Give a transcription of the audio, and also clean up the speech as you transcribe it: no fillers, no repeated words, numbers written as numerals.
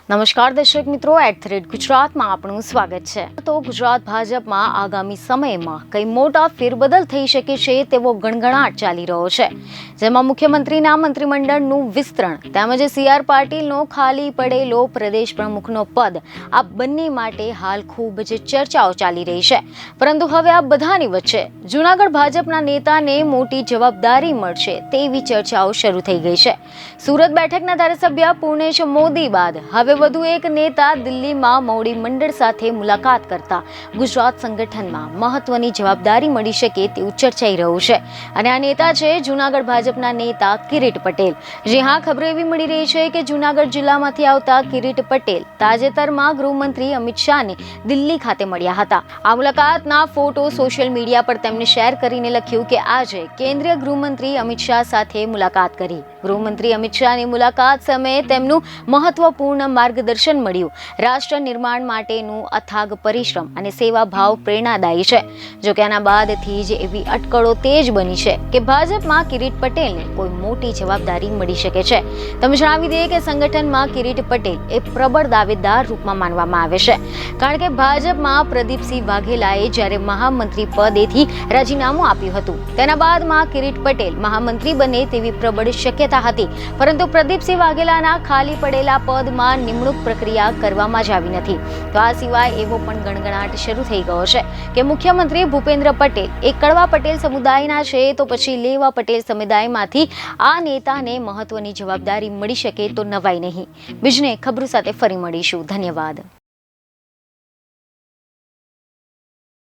નમસ્કાર દર્શક મિત્રો, @ગુજરાતમાં આપનું સ્વાગત છે। તો ગુજરાત ભાજપમાં આગામી સમયમાં કઈ મોટા ફેરબદલ થઈ શકે છે તેવો ગણગણાટ ચાલી રહ્યો છે, જેમાં મુખ્યમંત્રીના મંત્રીમંડળનું વિસ્તરણ તેમજ CR પાટીલનો ખાલી પડેલો પ્રદેશ પ્રમુખનો પદ આ બંને માટે હાલ ખૂબ જ ચર્ચાઓ ચાલી રહી છે। પરંતુ હવે આ બધાની વચ્ચે જૂનાગઢ ભાજપના નેતાને મોટી જવાબદારી મળશે તેવી ચર્ચાઓ શરૂ થઈ ગઈ છે। સુરત બેઠકના ધારાસભ્ય પૂર્ણેશ મોદી બાદ હવે વધુ એક નેતા દિલ્હીમાં મોવડી મંડળ સાથે મુલાકાત કરતા ગુજરાત સંગઠનમાં મહત્વની જવાબદારી મળી શકે તેવું ચર્ચાઈ રહ્યું છે અને આ નેતા છે જૂનાગઢ ભાજપના નેતા કિરીટ પટેલ। જી હા, ખબર એવી મળી રહી છે કે જૂનાગઢ જિલ્લામાંથી આવતા કિરીટ પટેલ તાજેતરમાં ગૃહમંત્રી અમિત શાહને દિલ્હી ખાતે મળ્યા હતા। આ મુલાકાતના ફોટો સોશિયલ મીડિયા પર તેમણે શેર કરીને લખ્યું કે આજે કેન્દ્રીય ગૃહમંત્રી અમિત શાહ સાથે મુલાકાત કરી। ગૃહમંત્રી અમિત શાહની મુલાકાત સમયે તેમનું મહત્વપૂર્ણ માર્ગદર્શન મળ્યું। રાષ્ટ્ર નિર્માણ માટેનું અથાગ પરિશ્રમ અને સેવાભાવ પ્રેરણાદાયી છે। જો કે આના બાદથી જ એવી અટકળો તેજ બની છે કે ભાજપમાં કિરીટ પટેલને કોઈ મોટી જવાબદારી મળી શકે છે। તમે જણાવી દઈએ કે સંગઠનમાં કિરીટ પટેલ એ પ્રબળ દાવેદાર રૂપમાં માનવામાં આવે છે, કારણ કે ભાજપમાં પ્રદીપસિંહ વાઘેલાએ જ્યારે મહામંત્રી પદેથી રાજીનામું આપ્યું હતું તેના બાદમાં કિરીટ પટેલ મહામંત્રી બને તેવી પ્રબળ શક્યતા હતી, પરંતુ પ્રદીપસિંહ વાઘેલાના ખાલી પડેલા પદમાં નિમણૂક પ્રક્રિયા કરવામાં જ આવી નથી। તો આ સિવાય એવો પણ ગણગણાટ શરૂ થઈ ગયો છે કે મુખ્યમંત્રી ભૂપેન્દ્ર પટેલ એ કડવા પટેલ સમુદાયના છે, તો પછી લેવા પટેલ સમુદાયમાંથી આ નેતાને મહત્વની જવાબદારી મળી શકે તો નવાઈ નહીં। બીજને ખબરો સાથે ફરી મળીશું। ધન્યવાદ।